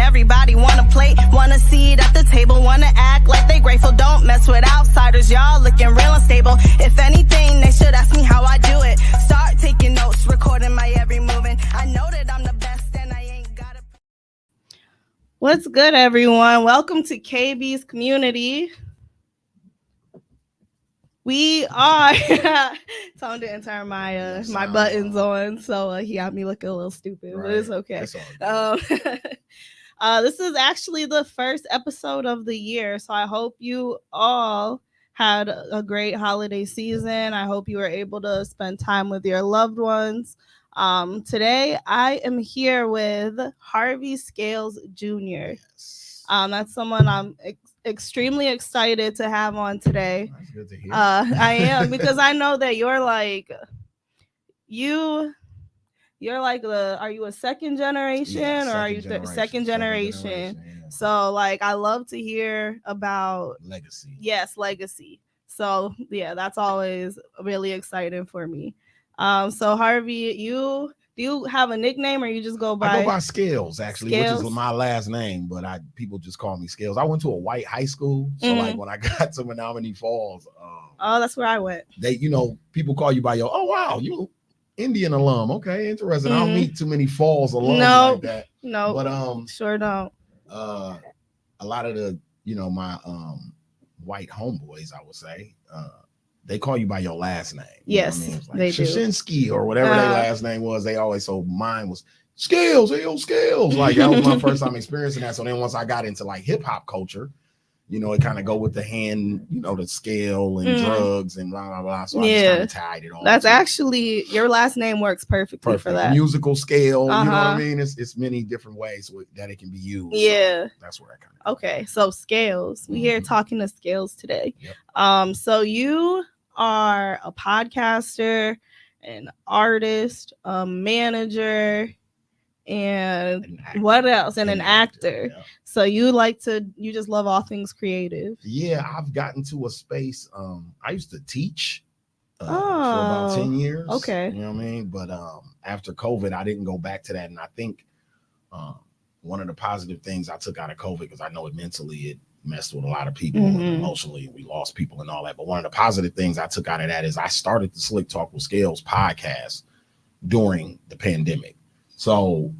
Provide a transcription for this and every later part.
everybody wanna play, wanna see it at the table, wanna act like they grateful. Don't mess with outsiders, y'all looking real unstable. If anything, they should ask me how I do it. Start taking notes, recording my every move, and I know that I'm the best and I ain't gotta. What's good, everyone? Welcome to KB's Community. We are Tone didn't turn my my buttons on, so he got me looking a little stupid, right. But it's okay. This is actually the first episode of the year, so I hope you all had a great holiday season. I hope you were able to spend time with your loved ones. Today, I am here with Harvey Scalez Jr. Yes. That's someone I'm extremely excited to have on today. That's good to hear. I am, because I know that you're like are you a second generation, or are you second generation? Yeah. So like, I love to hear about legacy. Yes, legacy. So yeah, that's always really exciting for me. So Harvey, do you have a nickname, or you just go by? I go by Scalez, actually, Scalez? Which is my last name, but people just call me Scalez. I went to a white high school, so like when I got to Menominee Falls, that's where I went. People call you by your, oh wow, you Indian alum. Okay, interesting. I don't meet too many Falls alums like that. No, but sure don't. A lot of the my white homeboys, I would say, they call you by your last name. Yes, like they Shashinsky or whatever their last name was. They always, so mine was Scalez. Hey, yo, Scalez. Like, that was my first time experiencing that. So then once I got into like hip hop culture, it kind of go with the hand, the scale and drugs and blah, blah, blah. So I just kind of tied it all. That's actually, your last name works perfectly for that. Musical scale, you know what I mean? It's many different ways that it can be used. Yeah. So that's where I kind of. Okay, so Scalez. We're here talking to Scalez today. Yep. So you are a podcaster, an artist, a manager, and what else? And an actor. Yeah. So you just love all things creative. Yeah, I've gotten to a space. I used to teach for about 10 years. Okay. You know what I mean? But after COVID, I didn't go back to that. And I think one of the positive things I took out of COVID, because I know it messed with a lot of people and emotionally, we lost people and all that. But one of the positive things I took out of that is I started the Slick Talk with Scalez podcast during the pandemic. So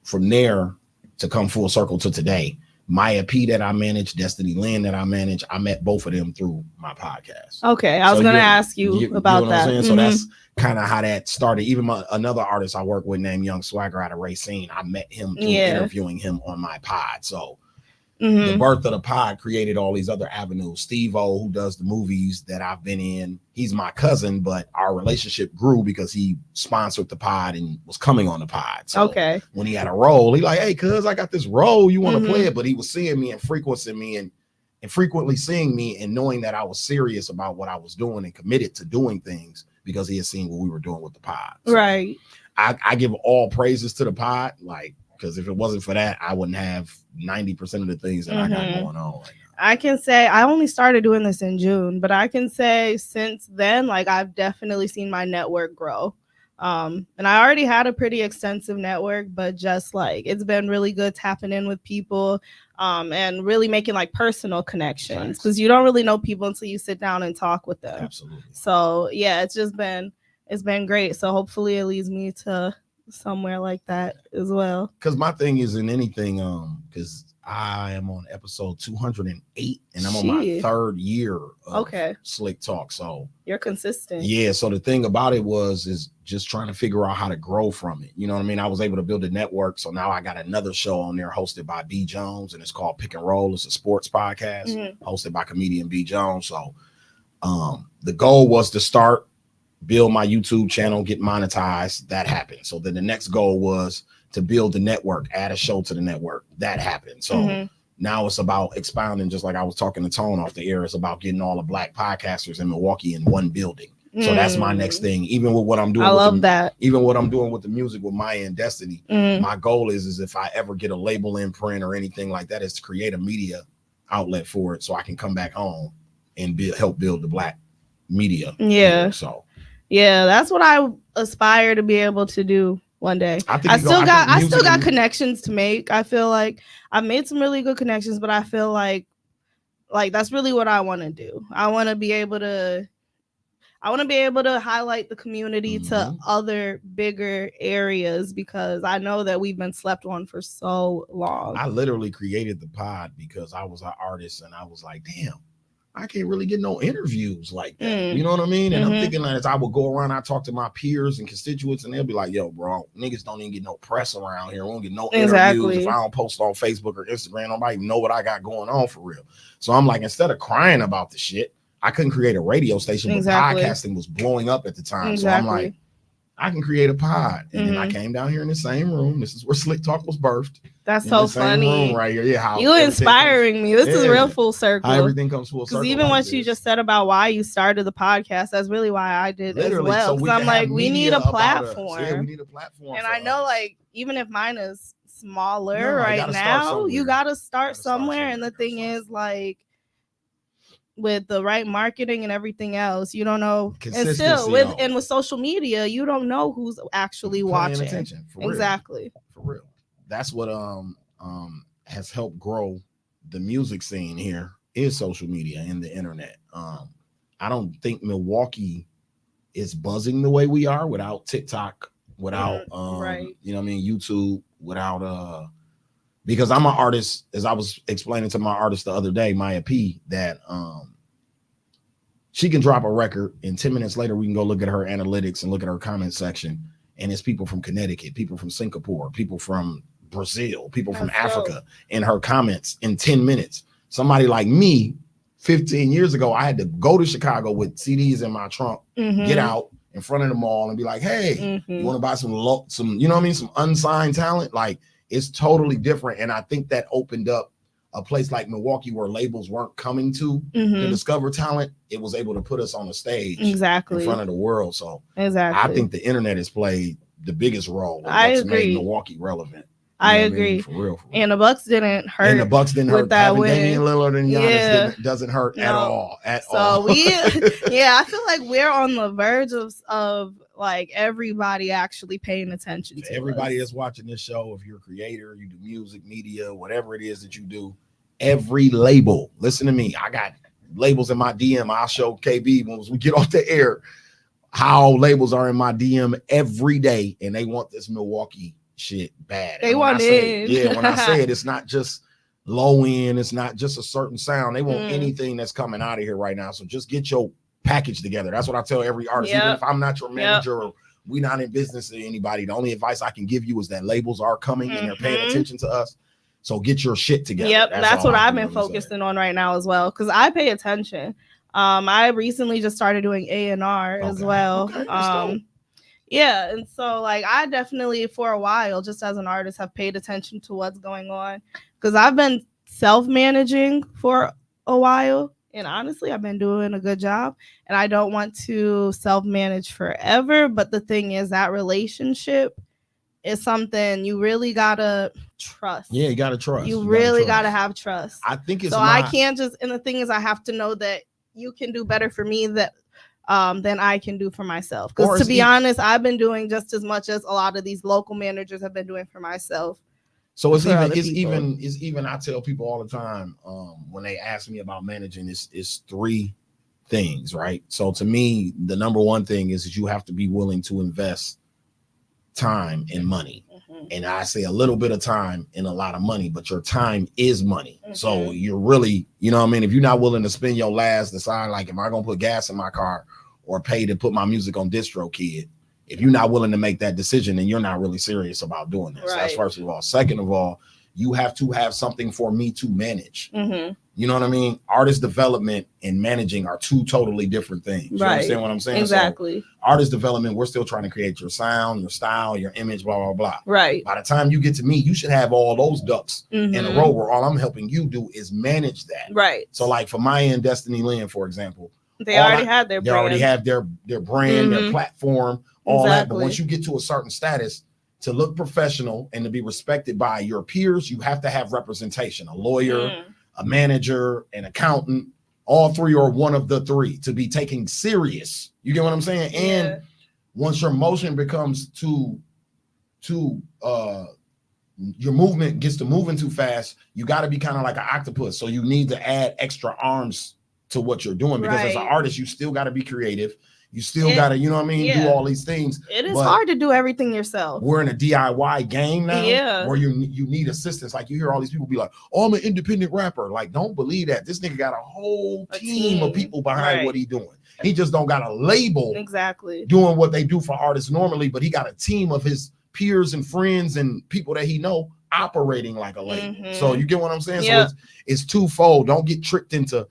from there to come full circle to today, Maya P that I manage, Destiny Lynn that I manage, I met both of them through my podcast. Okay, I was going to ask you about that. So that's kind of how that started. Even another artist I work with named Young Swagger out of Racine, I met him through interviewing him on my pod. So the birth of the pod created all these other avenues. Steve-O, who does the movies that I've been in, he's my cousin, but our relationship grew because he sponsored the pod and was coming on the pod. So when he had a role, he like, hey, cuz, I got this role, you want to play it? But he was seeing me and frequently seeing me and knowing that I was serious about what I was doing and committed to doing things because he had seen what we were doing with the pod. So right. I give all praises to the pod, because if it wasn't for that, I wouldn't have 90% of the things that I got going on right now. I can say I only started doing this in June, but I can say since then, I've definitely seen my network grow. And I already had a pretty extensive network, but just it's been really good tapping in with people and really making personal connections, because you don't really know people until you sit down and talk with them. Absolutely. So yeah, it's been great. So hopefully it leads me to somewhere like that as well. Because my thing is in anything, because I am on episode 208 and I'm on my third year of Slick Talk. So you're consistent. Yeah. So the thing about it is just trying to figure out how to grow from it. You know what I mean? I was able to build a network. So now I got another show on there hosted by B Jones, and it's called Pick and Roll. It's a sports podcast hosted by comedian B Jones. So the goal was to build my YouTube channel, get monetized. That happened. So then the next goal was to build the network, add a show to the network. That happened. So now it's about expounding, just like I was talking to Tone off the air. It's about getting all the Black podcasters in Milwaukee in one building. So that's my next thing. Even with what I'm doing, even what I'm doing with the music with Maya and Destiny, my goal is if I ever get a label imprint or anything like that, is to create a media outlet for it, so I can come back home and help build the Black media. Yeah. So yeah, that's what I aspire to be able to do one day. I still got connections to make. I feel like I've made some really good connections, but I feel like that's really what I want to do. I want to be able to highlight the community to other bigger areas, because I know that we've been slept on for so long. I literally created the pod because I was an artist and I was like, damn, I can't really get no interviews like that. You know what I mean? And I'm thinking that as I would go around, I talk to my peers and constituents, and they'll be like, yo, bro, niggas don't even get no press around here. We don't get no interviews. If I don't post on Facebook or Instagram, nobody even know what I got going on for real. So I'm like, instead of crying about the shit, I couldn't create a radio station, but podcasting was blowing up at the time. So I'm like, I can create a pod. And then I came down here in the same room. This is where Slick Talk was birthed. That's so funny. Room right here. Yeah, how you inspiring me. This is real full circle. How everything comes full circle. Because even what you just said about why you started the podcast, that's really why I did as well. Because I'm like, we need a platform. Yeah, we need a platform. And I know, like, even if mine is smaller right now, you got to start somewhere. And the thing is, like, with the right marketing and everything else, you don't know. And still with social media, you don't know who's actually watching. Attention, for exactly. Real. For real. That's what has helped grow the music scene here is social media and the internet. I don't think Milwaukee is buzzing the way we are without TikTok, without you know what I mean, YouTube, without because I'm an artist, as I was explaining to my artist the other day, Maya P, that she can drop a record and 10 minutes later we can go look at her analytics and look at her comment section, and it's people from Connecticut, people from Singapore, people from Brazil, people from Africa in her comments in 10 minutes. Somebody like me 15 years ago, I had to go to Chicago with CDs in my trunk, get out in front of the mall and be like, hey, you want to buy some, you know what I mean, some unsigned talent? Like, it's totally different. And I think that opened up a place like Milwaukee where labels weren't coming to discover talent. It was able to put us on the stage in front of the world. So I think the internet has played the biggest role. That's made Milwaukee relevant. I agree. For real. And the Bucks didn't hurt. And the Bucks didn't hurt. That Having Damian Lillard and Giannis doesn't hurt at all. So I feel like we're on the verge of like everybody actually paying attention to everybody that's watching this show. If you're a creator, you do music, media, whatever it is that you do, every label, listen to me. I got labels in my DM. I'll show KB once we get off the air how labels are in my DM every day, and they want this Milwaukee shit bad. They want it. When I say it, it's not just low end. It's not just a certain sound. They want anything that's coming out of here right now. So just get your package together. That's what I tell every artist. Even if I'm not your manager or we not in business to anybody, the only advice I can give you is that labels are coming and they're paying attention to us. So get your shit together. Yep, that's what I've been focusing on right now as well, because I pay attention. I recently just started doing A&R as well. Yeah, and so like I definitely for a while, just as an artist, have paid attention to what's going on, because I've been self-managing for a while, and honestly I've been doing a good job, and I don't want to self-manage forever. But the thing is, that relationship is something you really gotta trust. Yeah, you gotta trust. You really gotta have trust. I think it's so I can't just, and the thing is, I have to know that you can do better for me than I can do for myself. Because to be honest, I've been doing just as much as a lot of these local managers have been doing for myself. So it's even I tell people all the time when they ask me about managing, it's three things, right? So to me, the number one thing is that you have to be willing to invest time and money. And I say a little bit of time and a lot of money, but your time is money. So you're really, you know what I mean? If you're not willing to spend your last, decide like, am I going to put gas in my car or pay to put my music on DistroKid? If you're not willing to make that decision, then you're not really serious about doing this. That's first of all. Second of all, you have to have something for me to manage. You know what I mean? Artist development and managing are two totally different things. You understand what I'm saying? Exactly. So artist development, we're still trying to create your sound, your style, your image, blah, blah, blah. Right. By the time you get to me, you should have all those ducks in a row, where all I'm helping you do is manage that. Right. So like for my end, Destiny Lynn, for example, they already have their brand. They already have their brand, their platform, all that. But once you get to a certain status, to look professional and to be respected by your peers, you have to have representation, a lawyer, a manager, an accountant, all three or one of the three, to be taken serious. You get what I'm saying? And once your motion becomes too too your movement gets to moving too fast, you got to be kind of like an octopus. So you need to add extra arms to what you're doing, because as an artist, you still got to be creative. You still got to, you know what I mean, do all these things. It is hard to do everything yourself. We're in a DIY game now, where you need assistance. Like, you hear all these people be like, "Oh, I'm an independent rapper." Like, don't believe that. This nigga got a whole team of people behind what he's doing. He just don't got a label doing what they do for artists normally, but he got a team of his peers and friends and people that he know operating like a label. So you get what I'm saying? So it's twofold. Don't get tricked into,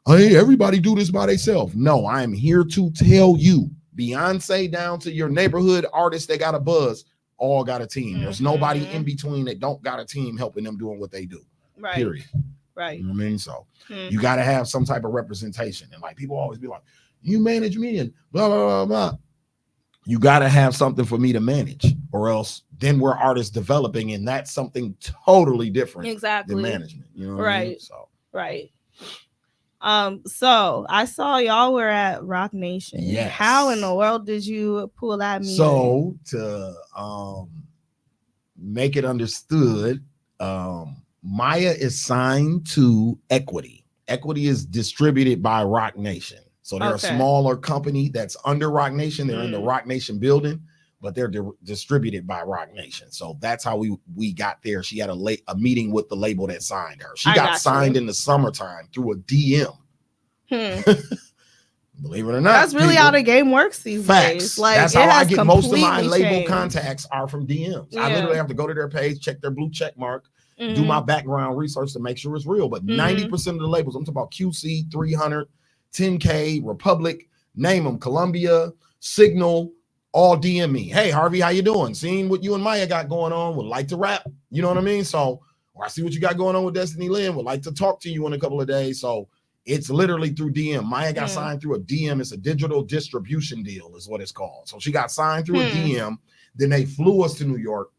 hey, everybody do this by themselves. No, I am here to tell you, Beyonce down to your neighborhood artists that got a buzz, all got a team. There's nobody in between that don't got a team helping them doing what they do. Period. Right. You know what I mean? So you got to have some type of representation. And like, people always be like, you manage me and blah, blah, blah, blah. You got to have something for me to manage, or else then we're artists developing, and that's something totally different than management. You know what I mean? So so I saw y'all were at Rock Nation. Yes. How in the world did you pull that meeting? So to make it understood, Maya is signed to Equity. Equity is distributed by Rock Nation. So they're a smaller company that's under Rock Nation. They're in the Rock Nation building, but they're distributed by Rock Nation. So that's how we got there. She had a meeting with the label that signed her. She got signed in the summertime through a DM. Believe it or not, that's really how the game works these days. Like, that's how I get most of my label contacts are from DMs. I literally have to go to their page, check their blue check mark, do my background research to make sure it's real. But 90% of the labels, I'm talking about QC, 300, 10K, Republic, name them, Columbia, Signal, all DM me. Hey, Harvey, how you doing? Seeing what you and Maya got going on, would like to rap. You know what I mean? So, or I see what you got going on with Destiny Lynn, would like to talk to you in a couple of days. So it's literally through DM. Maya got signed through a DM. It's a digital distribution deal is what it's called. So she got signed through a DM. Then they flew us to New York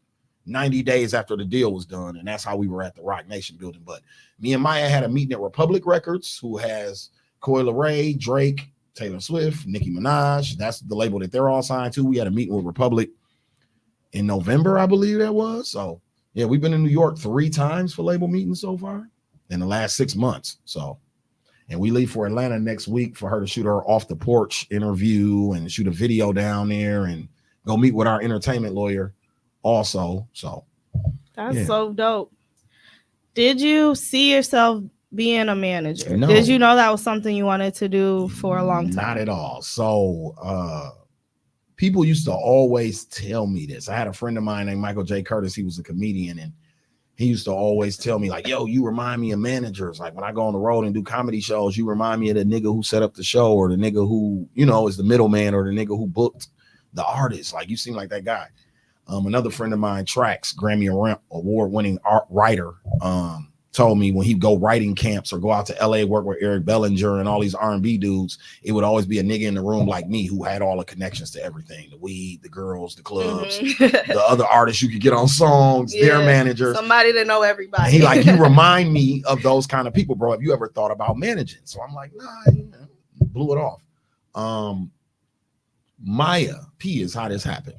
90 days after the deal was done. And that's how we were at the Rock Nation building. But me and Maya had a meeting at Republic Records, who has Coi Leray, Drake, Taylor Swift, Nicki Minaj. That's the label that they're all signed to. We had a meeting with Republic in November, I believe that was. So yeah, we've been in New York 3 times for label meetings so far in the last 6 months. So, and we leave for Atlanta next week for her to shoot her off the porch interview and shoot a video down there and go meet with our entertainment lawyer also. So that's so dope. Did you see yourself being a manager? No. Did you know that was something you wanted to do for a long time? Not at all. So people used to always tell me this. I had a friend of mine named Michael J. Curtis. He was a comedian, and he used to always tell me, like, yo, you remind me of managers. Like, when I go on the road and do comedy shows, you remind me of the nigga who set up the show, or the nigga who, you know, is the middleman, or the nigga who booked the artist. Like, you seem like that guy. Another friend of mine, Trax, Grammy award-winning art writer, told me when he'd go writing camps or go out to LA, work with Eric Bellinger and all these R&B dudes, it would always be a nigga in the room like me who had all the connections to everything, the weed, the girls, the clubs, the other artists you could get on songs, their managers, somebody to know everybody. And he like, you remind me of those kind of people, bro. Have you ever thought about managing? So I'm like, nah, blew it off. Maya P is how this happened.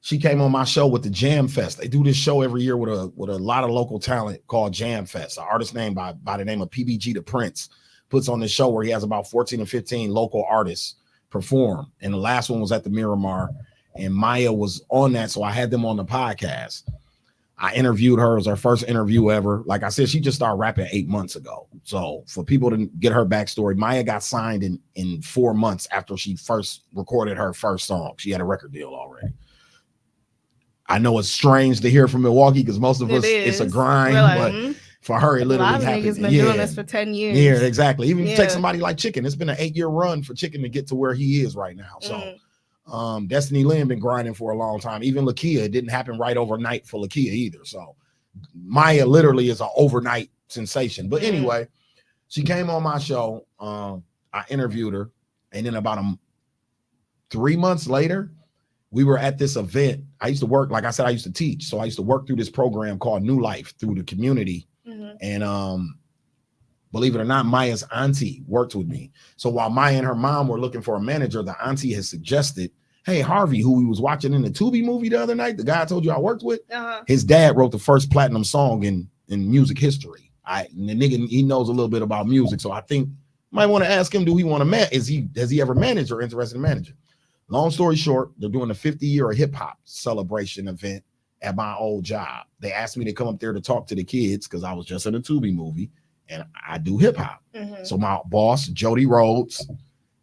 She came on my show with the Jam Fest. They do this show every year with a lot of local talent called Jam Fest. An artist named by the name of PBG the Prince puts on this show where he has about 14 or 15 local artists perform. And the last one was at the Miramar, and Maya was on that. So I had them on the podcast. I interviewed her. It was her first interview ever. Like I said, she just started rapping 8 months ago. So for people to get her backstory, Maya got signed in 4 months after she first recorded her first song. She had a record deal already. I know it's strange to hear from Milwaukee because most of us, it's a grind, but for her, it literally happened. A lot of niggas been doing this for 10 years. Yeah, exactly. Even if you take somebody like Chicken, it's been an 8-year run for Chicken to get to where he is right now. So Destiny Lynn been grinding for a long time. Even Lakia, it didn't happen right overnight for Lakia either. So Maya literally is an overnight sensation. But anyway, she came on my show. I interviewed her. And then about 3 months later, we were at this event. I used to work, like I said, I used to teach. So I used to work through this program called New Life through the community. And believe it or not, Maya's auntie worked with me. So while Maya and her mom were looking for a manager, the auntie has suggested, Hey, Harvey, who we was watching in the Tubi movie the other night, the guy I told you I worked with, his dad wrote the first platinum song in music history. And the nigga, he knows a little bit about music, so I think might want to ask him, do he want to has he ever managed or interested in managing? Long story short, they're doing a 50-year hip hop celebration event at my old job. They asked me to come up there to talk to the kids because I was just in a Tubi movie and I do hip hop. So my boss, Jody Rhodes,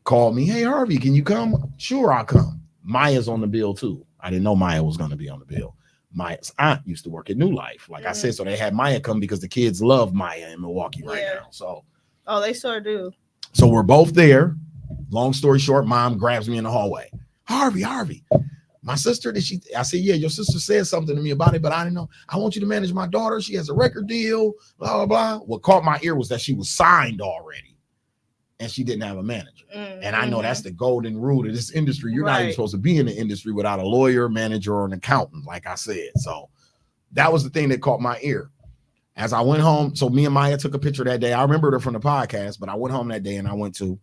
called me. Hey, Harvey, can you come? Sure, I'll come. Maya's on the bill too. I didn't know Maya was going to be on the bill. Maya's aunt used to work at New Life, like I said, so they had Maya come because the kids love Maya in Milwaukee right now. So, they sure do. So we're both there. Long story short, mom grabs me in the hallway. Harvey, my sister, I said, yeah, your sister said something to me about it, but I didn't know. I want you to manage my daughter. She has a record deal, blah, blah, blah. What caught my ear was that she was signed already and she didn't have a manager. And I know that's the golden rule of this industry. You're not even supposed to be in the industry without a lawyer, manager, or an accountant, like I said. So that was the thing that caught my ear. As I went home, so me and Maya took a picture that day. I remembered her from the podcast, but I went home that day and I went to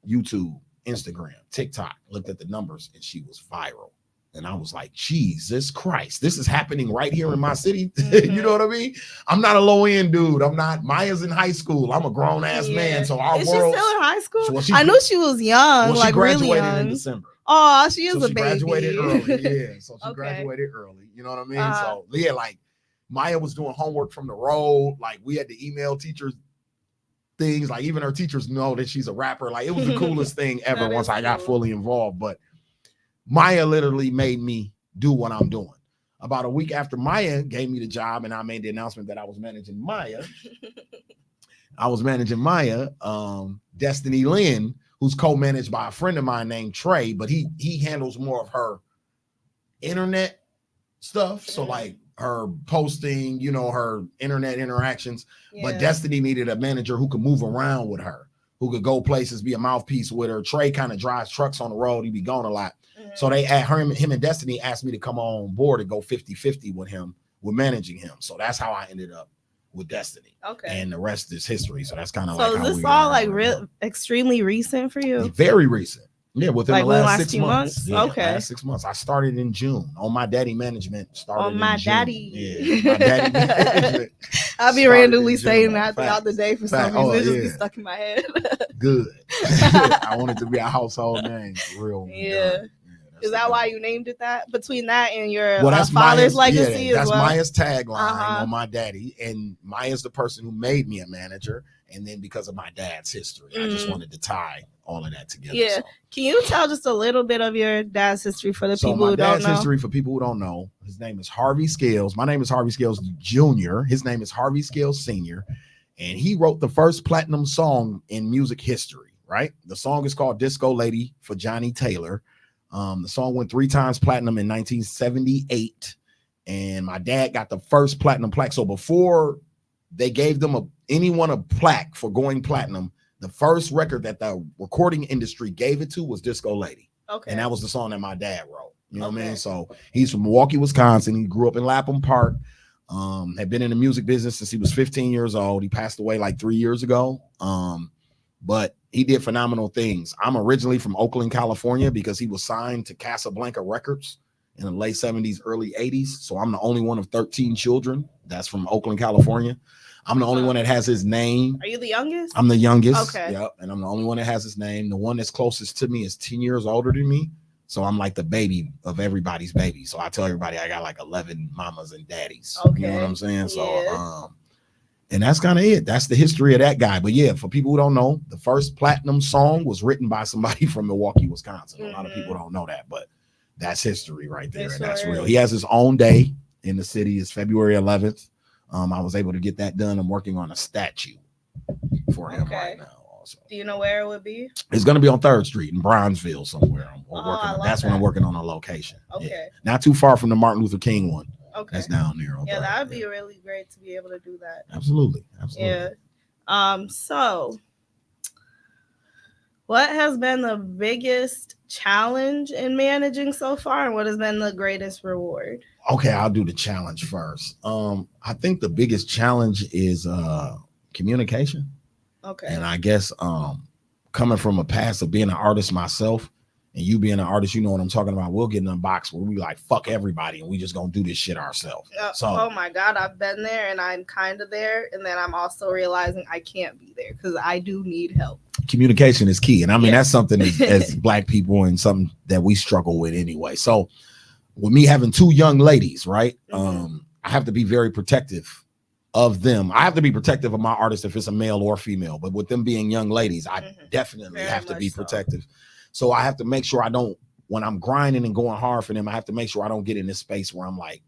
YouTube, Instagram, TikTok, looked at the numbers, and she was viral. And I was like, Jesus Christ, this is happening right here in my city. You know what I mean? I'm not a low-end dude. I'm not. Maya's in high school. I'm a grown-ass man. So our is world. She still in high school? I knew she was young, well, like she graduated really young. in December. Oh, she is a baby. Graduated early. Yeah, so she graduated early. You know what I mean? So yeah, like Maya was doing homework from the road. Like we had to email teachers things. Like even her teachers know that she's a rapper. Like it was the coolest thing ever once I got fully involved. But Maya literally made me do what I'm doing. About a week after Maya gave me the job and I made the announcement that I was managing Maya, Destiny Lynn, who's co-managed by a friend of mine named Trey, but he handles more of her internet stuff. So like her posting, you know, her internet interactions. But Destiny needed a manager who could move around with her, who could go places, be a mouthpiece with her. Trey kind of drives trucks on the road. He'd be gone a lot. So they him and Destiny asked me to come on board and go 50-50 with him, with managing him. So that's how I ended up with Destiny. Okay. And the rest is history. So that's kind of like how is this all like extremely recent for you? Very recent. Yeah, within like the last 6 few months. Yeah, okay. Last 6 months. I started in June. On my daddy management started on my in June. daddy. Yeah, my daddy management. I'll be randomly saying that throughout the day for some reason. It just be stuck in my head. Good. I want it to be a household name. Real. Yeah. Is that why you named it that? Between that and your father's legacy? Yeah, that's Maya's tagline on my daddy. And Maya's the person who made me a manager. And then because of my dad's history, I just wanted to tie all of that together. Yeah. So. Can you tell just a little bit of your dad's history for the people who don't know? My dad's history for people who don't know, his name is Harvey Scalez. My name is Harvey Scalez Jr. His name is Harvey Scalez Sr. And he wrote the first platinum song in music history, right? The song is called Disco Lady for Johnny Taylor. The song went 3 times platinum in 1978. And my dad got the first platinum plaque. So before they gave them anyone a plaque for going platinum, the first record that the recording industry gave it to was Disco Lady. Okay. And that was the song that my dad wrote. You know what I mean? So he's from Milwaukee, Wisconsin. He grew up in Lapham Park. Had been in the music business since he was 15 years old. He passed away like 3 years ago. But he did phenomenal things. I'm originally from Oakland, California, because he was signed to Casablanca Records in the late 70s, early 80s. So I'm the only one of 13 children that's from Oakland, California. I'm the only one that has his name. Are you the youngest? I'm the youngest. Okay. Yep. And I'm the only one that has his name. The one that's closest to me is 10 years older than me. So I'm like the baby of everybody's baby. So I tell everybody I got like 11 mamas and daddies. Okay. You know what I'm saying? So, and that's kind of it. That's the history of that guy. But yeah, for people who don't know, the first platinum song was written by somebody from Milwaukee, Wisconsin. A lot of people don't know that, but that's history right there. And that's real. He has his own day in the city. It's February 11th. I was able to get that done. I'm working on a statue for him right now. Also, do you know where it would be? It's going to be on 3rd Street in Bronzeville somewhere. That's when I'm working on a location. Okay, yeah. Not too far from the Martin Luther King one. Okay, that's down there. Yeah, that would be really great to be able to do that. Absolutely. Yeah. So, what has been the biggest challenge in managing so far, and what has been the greatest reward? Okay, I'll do the challenge first. I think the biggest challenge is communication. Okay. And I guess coming from a past of being an artist myself and you being an artist, you know what I'm talking about. We'll get in a box where we like fuck everybody and we just gonna do this shit ourselves. Oh my God, I've been there and I'm kind of there, and then I'm also realizing I can't be there because I do need help. Communication is key, and I mean that's something as Black people and something that we struggle with anyway. So with me having 2 young ladies, right? I have to be very protective of them. I have to be protective of my artists if it's a male or female, but with them being young ladies, I definitely have to be protective. So I have to make sure I don't, when I'm grinding and going hard for them, I have to make sure I don't get in this space where I'm like,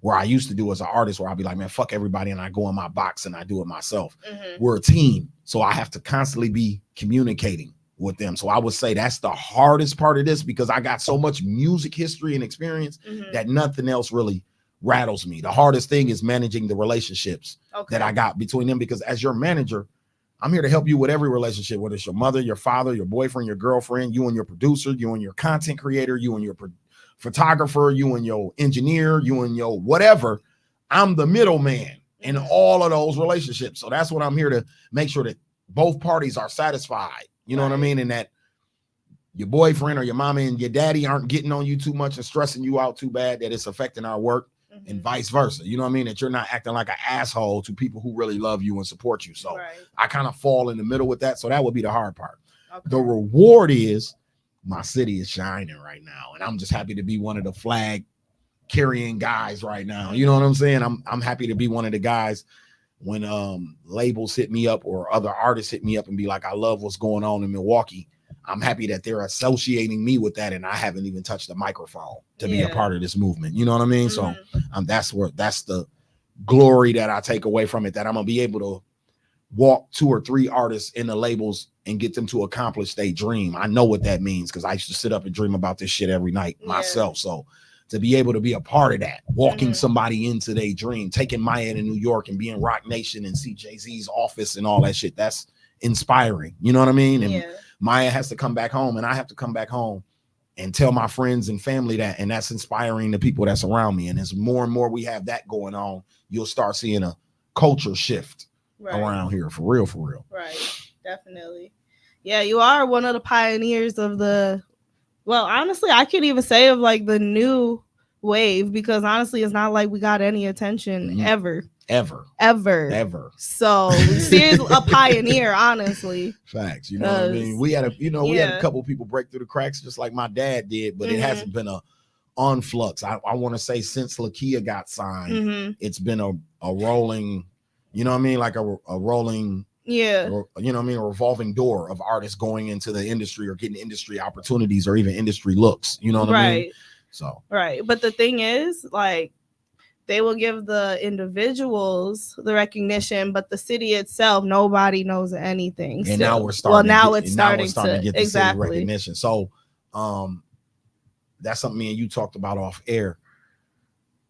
where I used to do as an artist, where I'll be like, man, fuck everybody, and I go in my box and I do it myself. We're a team, so I have to constantly be communicating with them. So I would say that's the hardest part of this, because I got so much music history and experience that nothing else really rattles me. The hardest thing is managing the relationships that I got between them, because as your manager, I'm here to help you with every relationship, whether it's your mother, your father, your boyfriend, your girlfriend, you and your producer, you and your content creator, you and your photographer, you and your engineer, you and your whatever. I'm the middleman in all of those relationships. So that's what I'm here to make sure that both parties are satisfied. You know what I mean? And that your boyfriend or your mama and your daddy aren't getting on you too much and stressing you out too bad that it's affecting our work. And vice versa. You know what I mean? That you're not acting like an asshole to people who really love you and support you. So I kind of fall in the middle with that. So that would be the hard part. The reward is my city is shining right now. And I'm just happy to be one of the flag carrying guys right now. You know what I'm saying? I'm happy to be one of the guys when labels hit me up or other artists hit me up and be like, I love what's going on in Milwaukee. I'm happy that they're associating me with that, and I haven't even touched the microphone to be a part of this movement. You know what I mean? So that's the glory that I take away from it, that I'm gonna be able to walk 2 or 3 artists in the labels and get them to accomplish their dream. I know what that means, because I used to sit up and dream about this shit every night myself. So to be able to be a part of that, walking somebody into their dream, taking Maya to New York and being Rock Nation and see Jay-Z's office and all that shit, that's inspiring. You know what I mean? And Maya has to come back home, and I have to come back home and tell my friends and family that, and that's inspiring the people that's around me. And as more and more we have that going on, you'll start seeing a culture shift around here, for real, for real. Right, definitely. Yeah, you are one of the pioneers of the, well, honestly, I can't even say of like the new wave, because honestly, it's not like we got any attention ever. So seriously, a pioneer, honestly. Facts. You know what I mean? We had we had a couple people break through the cracks just like my dad did, but it hasn't been a influx. I want to say since Lakia got signed, it's been a rolling, you know what I mean? Like a rolling, you know what I mean? A revolving door of artists going into the industry or getting industry opportunities or even industry looks, you know what I mean? So, but the thing is, like, they will give the individuals the recognition, but the city itself, nobody knows anything. And now we're starting. Well, now it's starting to get the city recognition. So, that's something me and you talked about off air.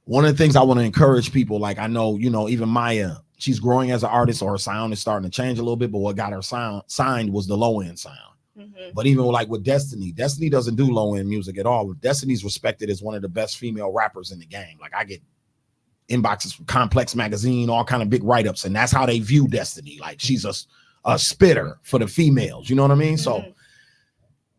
One of the things I want to encourage people, like I know, even Maya, she's growing as an artist, or her sound is starting to change a little bit. But what got her signed was the low end sound. But even like with Destiny doesn't do low end music at all. Destiny's respected as one of the best female rappers in the game. Like I get inboxes from Complex Magazine, all kind of big write-ups, and that's how they view Destiny. Like she's a spitter for the females, you know what I mean? So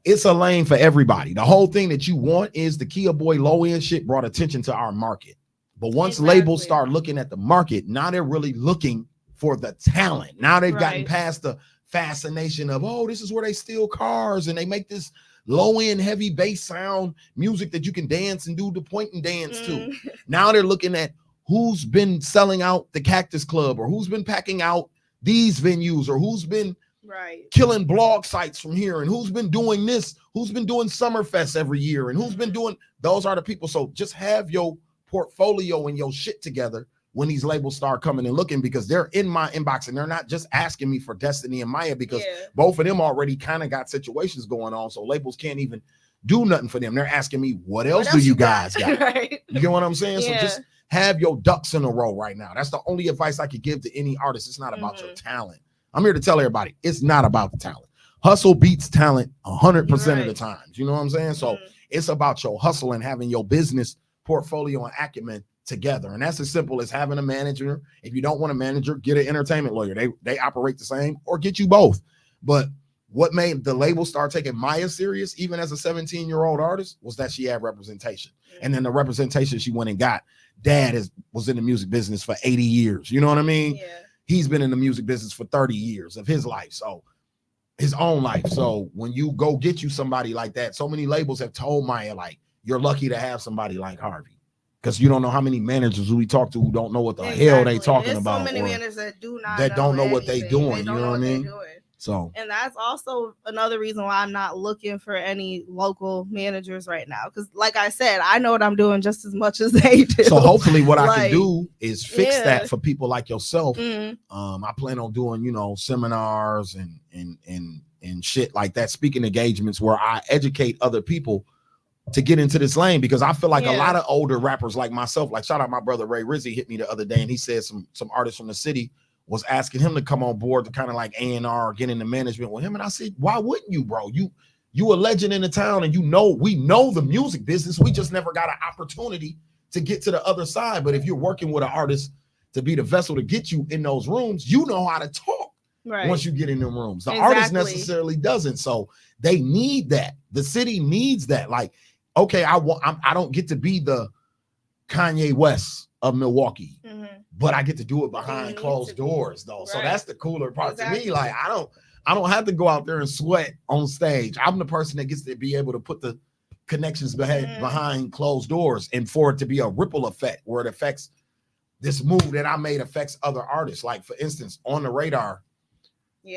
it's a lane for everybody. The whole thing that you want is the Kia Boy low-end shit brought attention to our market. But once labels start looking at the market, now they're really looking for the talent. Now they've gotten past the fascination of, oh, this is where they steal cars and they make this low-end heavy bass sound music that you can dance and do the point and dance to. Now they're looking at who's been selling out the Cactus Club, or who's been packing out these venues, or who's been killing blog sites from here, and who's been doing this, who's been doing Summerfest every year, and who's been doing, those are the people. So just have your portfolio and your shit together when these labels start coming and looking, because they're in my inbox and they're not just asking me for Destiny and Maya, because both of them already kind of got situations going on. So labels can't even do nothing for them. They're asking me, what else do you guys got? You get what I'm saying? So just have your ducks in a row right now. That's the only advice I could give to any artist. It's not about your talent. I'm here to tell everybody, it's not about the talent. Hustle beats talent 100% of the times. You know what I'm saying? So it's about your hustle and having your business portfolio and acumen together. And that's as simple as having a manager. If you don't want a manager, get an entertainment lawyer. They operate the same, or get you both. But what made the label start taking Maya serious, even as a 17-year-old artist, was that she had representation. And then the representation she went and got. Dad was in the music business for 80 years. You know what I mean? Yeah. He's been in the music business for 30 years of his life. So his own life. So when you go get you somebody like that, so many labels have told Maya, like, you're lucky to have somebody like Harvey. Because you don't know how many managers we talk to who don't know what the hell they talking about. So many managers that do not that don't know what anything. they doing. They don't you know what I mean? So, and that's also another reason why I'm not looking for any local managers right now. Because, like I said, I know what I'm doing just as much as they do. So hopefully, what I can do is fix that for people like yourself. Mm-hmm. I plan on doing, seminars and shit like that, speaking engagements where I educate other people to get into this lane, because I feel like a lot of older rappers like myself, like shout out my brother Ray Rizzy, hit me the other day and he said some artists from the city was asking him to come on board to kind of like A&R, get into management with him. And I said, why wouldn't you, bro? You a legend in the town, and we know the music business. We just never got an opportunity to get to the other side. But if you're working with an artist to be the vessel to get you in those rooms, you know how to talk once you get in them rooms. The artist necessarily doesn't. So they need that. The city needs that. Like, okay, I don't get to be the Kanye West of Milwaukee, but I get to do it behind closed doors, though. Right. So that's the cooler part to me. Like, I don't have to go out there and sweat on stage. I'm the person that gets to be able to put the connections behind closed doors, and for it to be a ripple effect where it affects this move that I made affects other artists. Like, for instance, On the Radar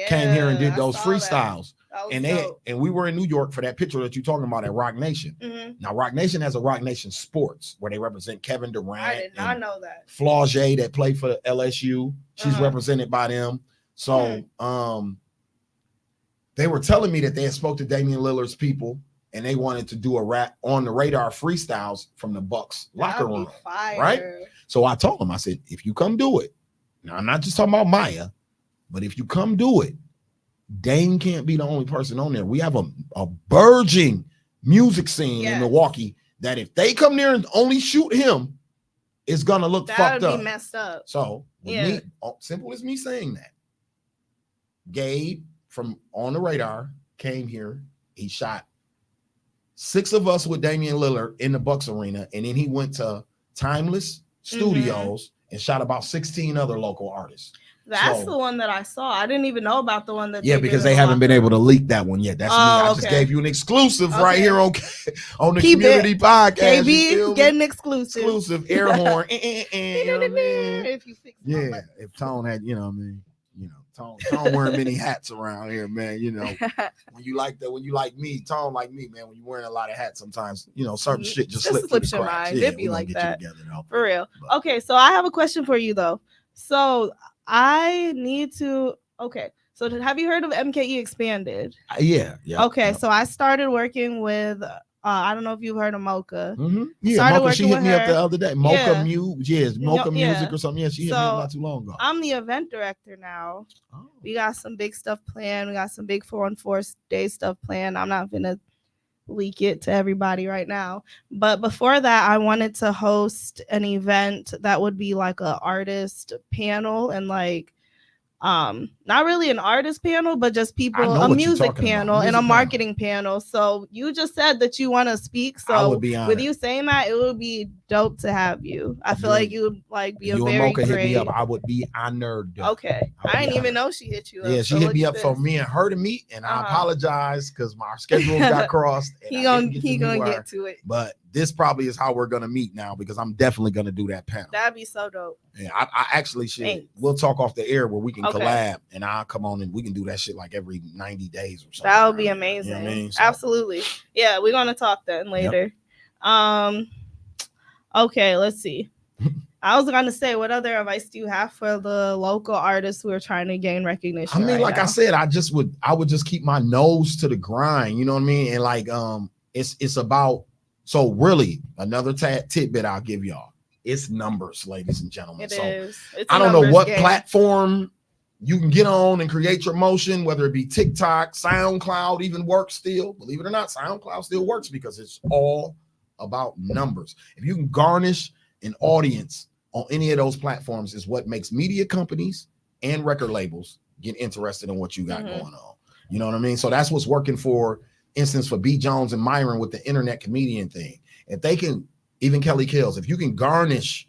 came here and did those freestyles. And we were in New York for that picture that you're talking about at Rock Nation. Now, Rock Nation has a Rock Nation Sports where they represent Kevin Durant. I did not know that. Flaugier that played for LSU. She's represented by them. So they were telling me that they had spoke to Damian Lillard's people and they wanted to do a rap On the Radar freestyles from the Bucks locker room. Right? So I told them, I said, if you come do it, now I'm not just talking about Maya, but if you come do it, Dame can't be the only person on there. We have a burgeoning music scene in Milwaukee that if they come there and only shoot him, it's gonna look fucked up. That would be messed up. So me, simple as me saying that. Gabe from On the Radar came here. He shot 6 of us with Damian Lillard in the Bucks arena, and then he went to Timeless Studios and shot about 16 other local artists. That's the one that I saw. I didn't even know about the one that. Yeah, because they haven't been able to leak that one yet. That's me. I just gave you an exclusive right here on the Community Podcast. KB, get an exclusive. Exclusive air horn. If you fix if Tone had, Tone wearing many hats around here, man. When you like that, when you like me, Tone like me, man. When you're wearing a lot of hats, sometimes certain shit just slips your mind. It'd be like that for real. But. Okay, so I have a question for you though. So I need to. Okay, so have you heard of MKE Expanded? Yeah. Okay, so I started working with. I don't know if you've heard of Mocha. Yeah, Mocha. She hit me up the other day. Mocha Mocha Music or something. Yeah, she hit me up not too long ago. I'm the event director now. Oh. We got some big stuff planned. We got some big 4-on-4 day stuff planned. I'm not gonna leak it to everybody right now, but before that I wanted to host an event that would be like an artist panel, and like not really an artist panel, but just people, a music panel and a marketing panel. So you just said that you want to speak, so with you saying that, it would be dope to have you. I feel like you would like be a very great. Hit me up. I would be honored. Okay, I didn't even know she hit you up. Yeah, she hit me up for me and her to meet, and I apologize because my schedules got crossed. He gonna get to it, but this probably is how we're gonna meet now, because I'm definitely gonna do that panel. That'd be so dope. Yeah, I actually should. Thanks. We'll talk off the air where we can collab, and I'll come on and we can do that shit like every 90 days or something. That would be amazing. You know what I mean? So, absolutely. Yeah, we're gonna talk then later. Yep. Okay, let's see. I was gonna say, what other advice do you have for the local artists who are trying to gain recognition? I mean, like now? I said, I would just keep my nose to the grind. You know what I mean? And like, it's about. So really, another tidbit I'll give y'all. It's numbers, ladies and gentlemen. It is. I don't know what platform you can get on and create your motion, whether it be TikTok, SoundCloud even works still. Believe it or not, SoundCloud still works because it's all about numbers. If you can garnish an audience on any of those platforms, is what makes media companies and record labels get interested in what you got going on. You know what I mean? So that's what's working, for instance, for B. Jones and Myron with the internet comedian thing. If they can, even Kelly Kills, if you can garnish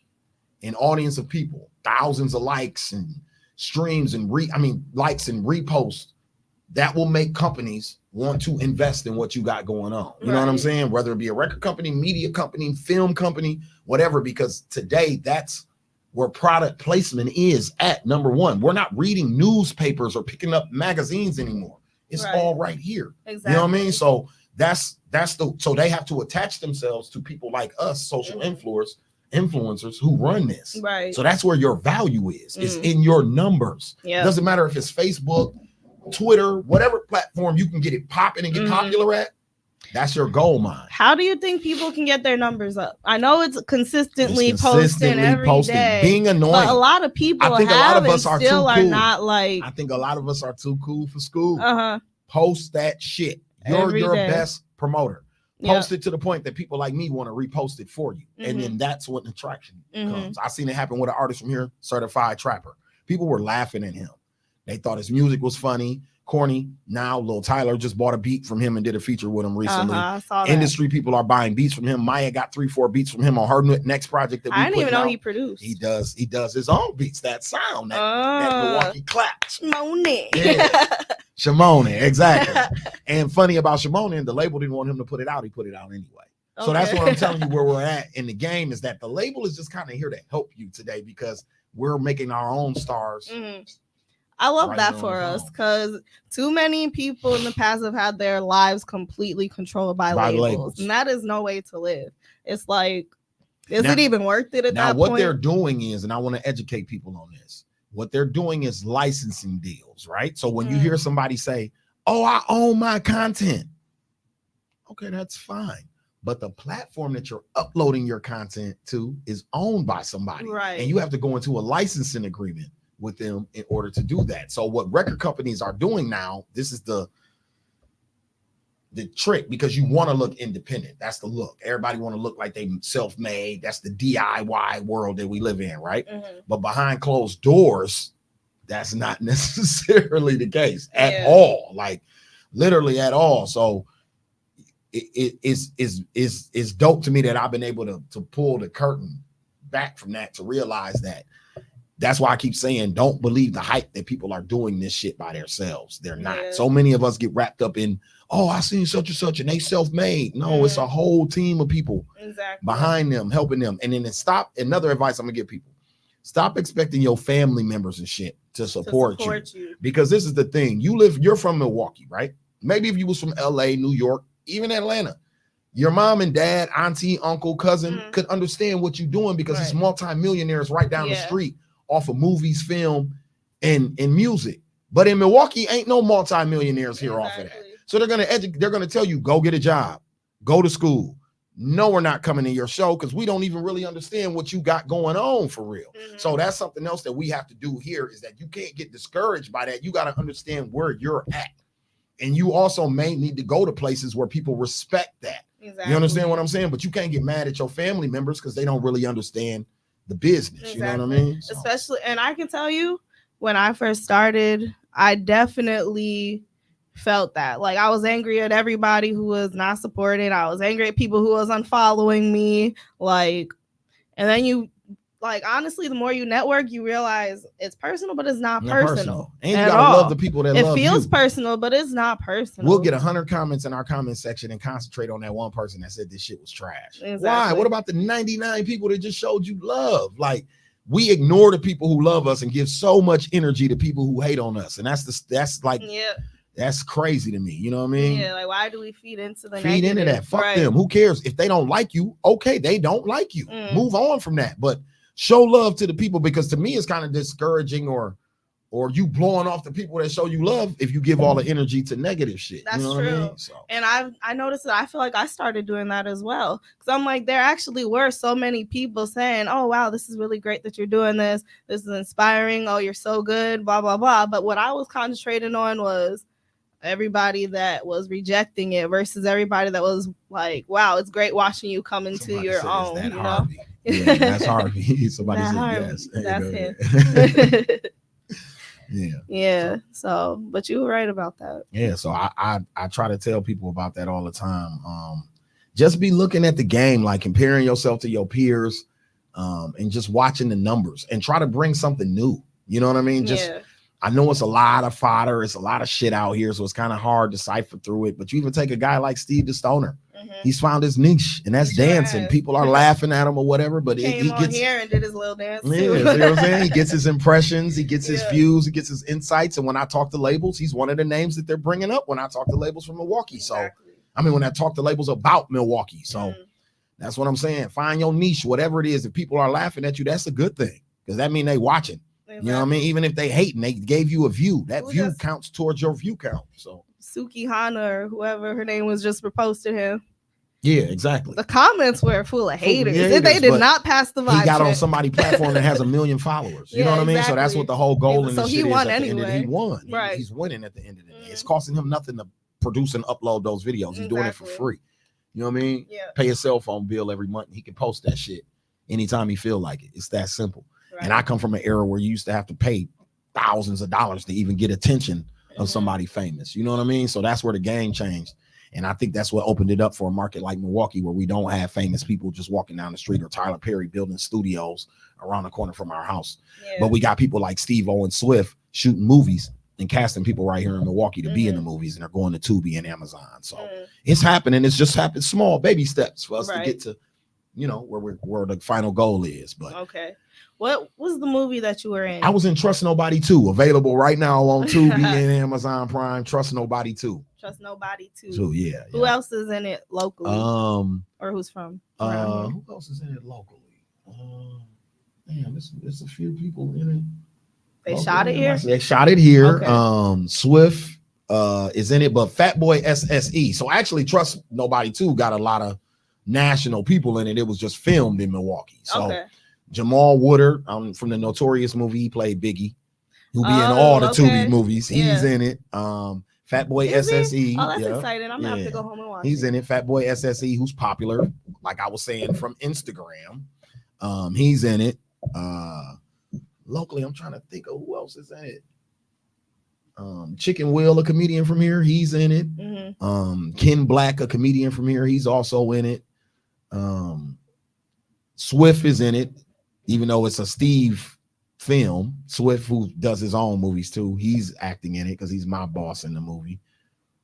an audience of people, thousands of likes and streams and likes and reposts, that will make companies want to invest in what you got going on. You know what I'm saying? Whether it be a record company, media company, film company, whatever, because today that's where product placement is at. Number one, we're not reading newspapers or picking up magazines anymore. It's all right here. Exactly. You know what I mean? So so they have to attach themselves to people like us, social influencers who run this. Right. So that's where your value is. It's in your numbers. It doesn't matter if it's Facebook, Twitter, whatever platform you can get it popping and get popular at. That's your gold mine. How do you think people can get their numbers up? I know it's consistently posting every day, being annoying. But a lot of people, I think a lot of us are not like. I think a lot of us are too cool for school. Post that shit. You're your best promoter. Post it to the point that people like me want to repost it for you, and then that's when the traction comes. I seen it happen with an artist from here, Certified Trapper. People were laughing at him. They thought his music was funny, corny. Now Lil Tyler just bought a beat from him and did a feature with him recently. Industry people are buying beats from him. Maya got 3-4 beats from him on her next project. That I didn't even know he produced. He does his own beats. That sound, that Milwaukee clap. Shimone. Yeah. Shimone, exactly. And funny about Shimone, the label didn't want him to put it out. He put it out anyway. So that's what I'm telling you, where we're at in the game is that the label is just kind of here to help you today, because we're making our own stars. I love that for us, because too many people in the past have had their lives completely controlled by labels. And that is no way to live. It's like, is it even worth it at that point? Now, what they're doing is, and I want to educate people on this, what they're doing is licensing deals, right? So when you hear somebody say, oh, I own my content, okay, that's fine. But the platform that you're uploading your content to is owned by somebody. Right. And you have to go into a licensing agreement with them in order to do that. So what record companies are doing now, this is the trick, because you want to look independent. That's the look. Everybody want to look like they self-made. That's the DIY world that we live in, right? But behind closed doors, that's not necessarily the case at all. Like literally at all. So it is dope to me that I've been able to pull the curtain back from that, to realize that. That's why I keep saying, don't believe the hype that people are doing this shit by themselves. They're not. So many of us get wrapped up in, oh, I seen such and such and they self-made. No, it's a whole team of people behind them, helping them. And then another advice I'm gonna give people, stop expecting your family members and shit to support you. Because this is the thing. You're from Milwaukee, right? Maybe if you was from LA, New York, even Atlanta, your mom and dad, auntie, uncle, cousin could understand what you're doing, because it's multimillionaires right down the street off of movies, film, and music. But in Milwaukee, ain't no multimillionaires here off of that. So they're gonna tell you, go get a job, go to school. No, we're not coming to your show because we don't even really understand what you got going on for real. So that's something else that we have to do here, is that you can't get discouraged by that. You got to understand where you're at. And you also may need to go to places where people respect that. You understand what I'm saying? But you can't get mad at your family members because they don't really understand the business. You know what I mean? So. Especially, and I can tell you, when I first started, I definitely felt that. Like, I was angry at everybody who was not supporting. I was angry at people who was unfollowing me. Like, and then you, like, honestly, the more you network, you realize it's personal, but it's not personal. And you gotta love the people that love you. It feels personal, but it's not personal. We'll get 100 comments in our comment section and concentrate on that one person that said this shit was trash. Why? What about the 99 people that just showed you love? Like, we ignore the people who love us and give so much energy to people who hate on us, and that's crazy to me. You know what I mean? Yeah, like, why do we feed into that? Fuck them. Who cares? If they don't like you, okay, they don't like you. Move on from that. But show love to the people, because to me it's kind of discouraging, or you blowing off the people that show you love if you give all the energy to negative shit. That's you know true. What I mean? So. And I noticed that. I feel like I started doing that as well, because I'm like, there actually were so many people saying, oh wow, this is really great that you're doing this is inspiring, oh, you're so good, blah blah blah. But what I was concentrating on was everybody that was rejecting it versus everybody that was like, wow, it's great watching you come into your own. You know? Yeah, that's Harvey. Somebody said Harvey. yes. That's him. Yeah. So, but you were right about that. Yeah. So I try to tell people about that all the time. Just be looking at the game, like comparing yourself to your peers, and just watching the numbers and try to bring something new. You know what I mean? Just I know it's a lot of fodder, it's a lot of shit out here, so it's kind of hard to cipher through it. But you even take a guy like Steve the Stoner. He's found his niche, and that's dancing. People are laughing at him or whatever, but he gets here and did his little dance. Yeah, you know what I'm saying? He gets his impressions, he gets his views, he gets his insights. And when I talk to labels, he's one of the names that they're bringing up when I talk to labels from Milwaukee. So, I mean, when I talk to labels about Milwaukee. So that's what I'm saying. Find your niche, whatever it is. If people are laughing at you, that's a good thing, because that means they watching. You know what I mean? Even if they hating, they gave you a view. That view counts towards your view count. So Suki Hana or whoever her name was just proposed to him. Yeah, exactly. The comments were full of haters. They did not pass the vibe. He got on somebody's platform that has 1 million followers. You know what I mean? So that's what the whole goal in this shit is. He won anyway. He won. Right. He's winning at the end of the day. It's costing him nothing to produce and upload those videos. He's doing it for free. You know what I mean? Yeah. Pay a cell phone bill every month. And he can post that shit anytime he feel like it. It's that simple. Right. And I come from an era where you used to have to pay thousands of dollars to even get attention of somebody famous. You know what I mean? So that's where the game changed. And I think that's what opened it up for a market like Milwaukee, where we don't have famous people just walking down the street, or Tyler Perry building studios around the corner from our house. Yeah. But we got people like Steve-O and Swift shooting movies and casting people right here in Milwaukee to be in the movies, and they're going to Tubi and Amazon. So it's happening. It's just happened, small baby steps for us to get to, you know, where the final goal is. But what was the movie that you were in? I was in Trust Nobody 2, available right now on Tubi and Amazon Prime. Trust Nobody 2. Trust Nobody 2. So yeah. Who else is in it locally? Or who's from? Who else is in it locally? Damn, there's a few people in it. They shot it here. They shot it here. Okay. Swift is in it, but Fatboy SSE. So actually, Trust Nobody 2 got a lot of national people in it. It was just filmed in Milwaukee. So Jamal Woodard, from the Notorious movie, he played Biggie. Who'll be in all the Tubi movies. He's in it. Fatboy SSE. Oh, that's exciting. I'm gonna have to go home and watch. He's in it. Fatboy SSE, who's popular, like I was saying, from Instagram. He's in it. Locally, I'm trying to think of who else is in it. Chicken Will, a comedian from here, he's in it. Ken Black, a comedian from here, he's also in it. Swift is in it, even though it's a Steve film. Swift, who does his own movies too, he's acting in it because he's my boss in the movie.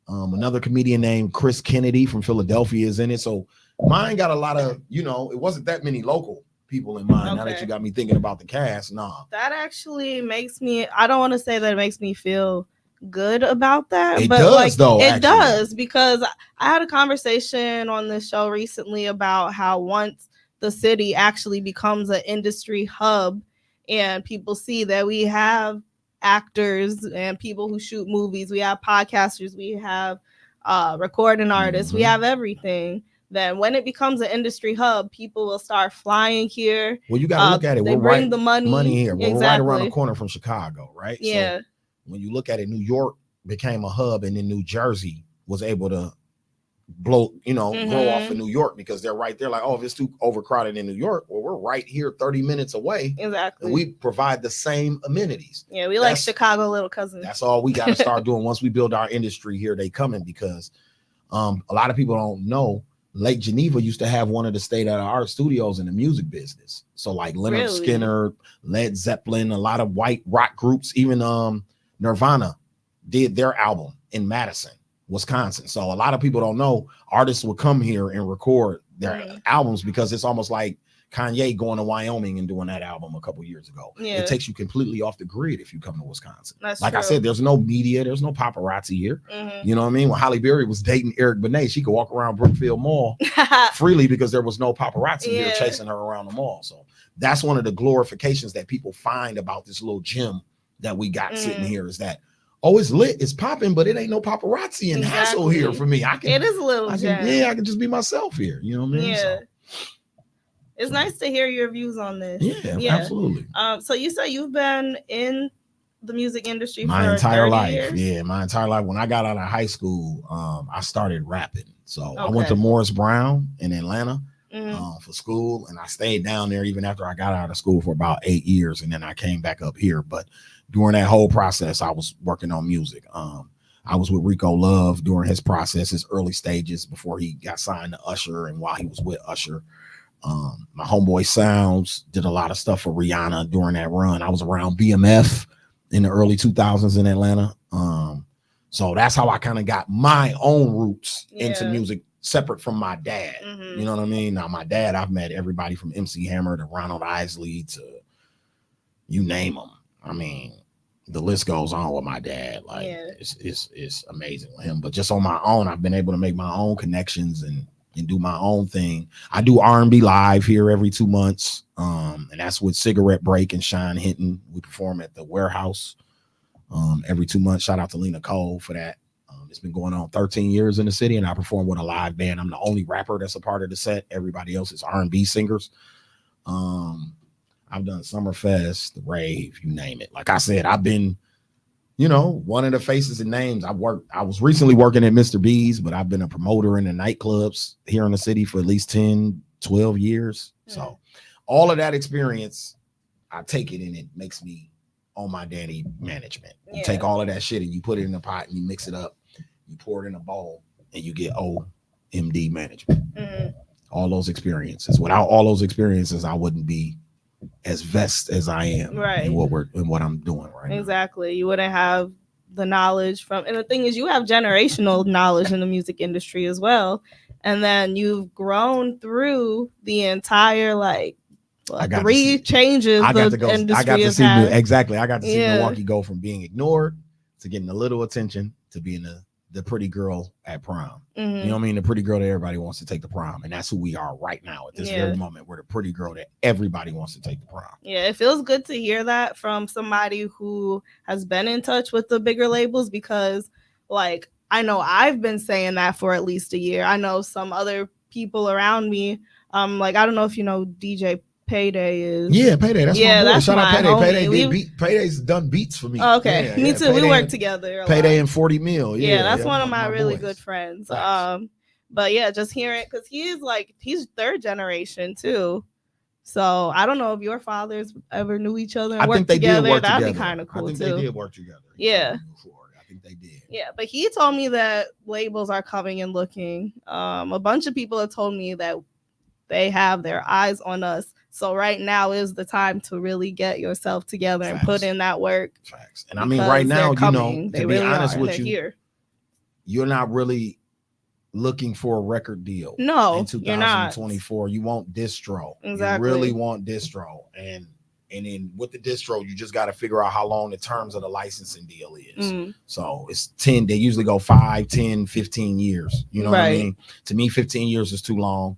Another comedian named Chris Kennedy from Philadelphia is in it. So mine got a lot of, you know, it wasn't that many local people in mind. Now that you got me thinking about the cast, that actually makes me, I don't want to say that it makes me feel good about that, it but does, like though, it does, because I had a conversation on this show recently about how once the city actually becomes an industry hub and people see that we have actors and people who shoot movies, we have podcasters, we have recording artists, we have everything. Then when it becomes an industry hub, people will start flying here. Well, you got to look at it. They bring the money here. We're right around the corner from Chicago, right? Yeah. So when you look at it, New York became a hub, and then New Jersey was able to blow, grow off of New York because they're right there. Like, oh, if it's too overcrowded in New York, well, we're right here 30 minutes away. Exactly. And we provide the same amenities. Yeah, we like Chicago little cousins. That's all we got to start doing. Once we build our industry here, they coming, because a lot of people don't know Lake Geneva used to have one of the state-of-the-art studios in the music business. So like Leonard Skinner, Led Zeppelin, a lot of white rock groups, even Nirvana did their album in Madison, Wisconsin. So a lot of people don't know artists would come here and record their albums, because it's almost like Kanye going to Wyoming and doing that album a couple years ago. It takes you completely off the grid if you come to Wisconsin. That's like true. I said, there's no media, there's no paparazzi here. You know what I mean? When Halle Berry was dating Eric Benet, she could walk around Brookfield Mall freely because there was no paparazzi here chasing her around the mall. So that's one of the glorifications that people find about this little gym that we got sitting here, is that, oh, it's lit, it's popping, but it ain't no paparazzi and hassle here for me. It is a little I can just be myself here. You know what I mean? Yeah. It's nice to hear your views on this. Yeah, absolutely. So you say you've been in the music industry my entire life. Years? Yeah, my entire life. When I got out of high school, I started rapping. So I went to Morris Brown in Atlanta. for school, and I stayed down there even after I got out of school for about 8 years, and then I came back up here. But during that whole process, I was working on music. I was with Rico Love during his process, his early stages before he got signed to Usher, and while he was with Usher. My homeboy Sounds did a lot of stuff for Rihanna during that run. I was around BMF in the early 2000s in Atlanta. So that's how I kind of got my own roots into music, separate from my dad. You know what I mean? Now, my dad, I've met everybody from MC Hammer to Ronald Isley to you name them. I mean, the list goes on with my dad. Like, it's amazing with him. But just on my own, I've been able to make my own connections and do my own thing. I do R&B live here every 2 months. And that's with Cigarette Break and Sean Hinton. We perform at the Warehouse every 2 months. Shout out to Lena Cole for that. It's been going on 13 years in the city, and I perform with a live band. I'm the only rapper that's a part of the set. Everybody else is R&B singers. I've done Summerfest, the rave, you name it. Like I said, I've been, one of the faces and names. I was recently working at Mr. B's, but I've been a promoter in the nightclubs here in the city for at least 10, 12 years. So all of that experience, I take it and it makes me on my daddy management. You take all of that shit and you put it in a pot and you mix it up, you pour it in a bowl, and you get OMD management. All those experiences. Without all those experiences, I wouldn't be as vest as I am in what I'm doing right now. Exactly. You wouldn't have the knowledge and the thing is, you have generational knowledge in the music industry as well, and then you've grown through the entire three changes the industry has had. Exactly. I got to see Milwaukee go from being ignored to getting a little attention to being the pretty girl at prom. You know what I mean? The pretty girl that everybody wants to take to prom. And that's who we are right now at this very moment. We're the pretty girl that everybody wants to take to prom. Yeah, it feels good to hear that from somebody who has been in touch with the bigger labels, because I know I've been saying that for at least a year. I know some other people around me. I don't know if you know DJ Payday is. Yeah, Payday. That's my boy. That's Shout out Payday. Homie. Payday's done beats for me. Oh, okay, me too. Payday we work together. Payday and 40 Mil. Yeah, that's one of my really good friends. But yeah, just hearing it, because he's third generation too. So I don't know if your fathers ever knew each other and worked together. That'd be kind of cool too. I think they did work together. Yeah. I think they did. Yeah, but he told me that labels are coming and looking. A bunch of people have told me that they have their eyes on us. So right now is the time to really get yourself together and put in that work. Facts. And I mean, right now, to be honest with you, you're not really looking for a record deal. No, in 2024, you want distro. Exactly. You really want distro. And then with the distro, you just got to figure out how long the terms of the licensing deal is. So it's 10, they usually go 5, 10, 15 years. You know what I mean? To me, 15 years is too long.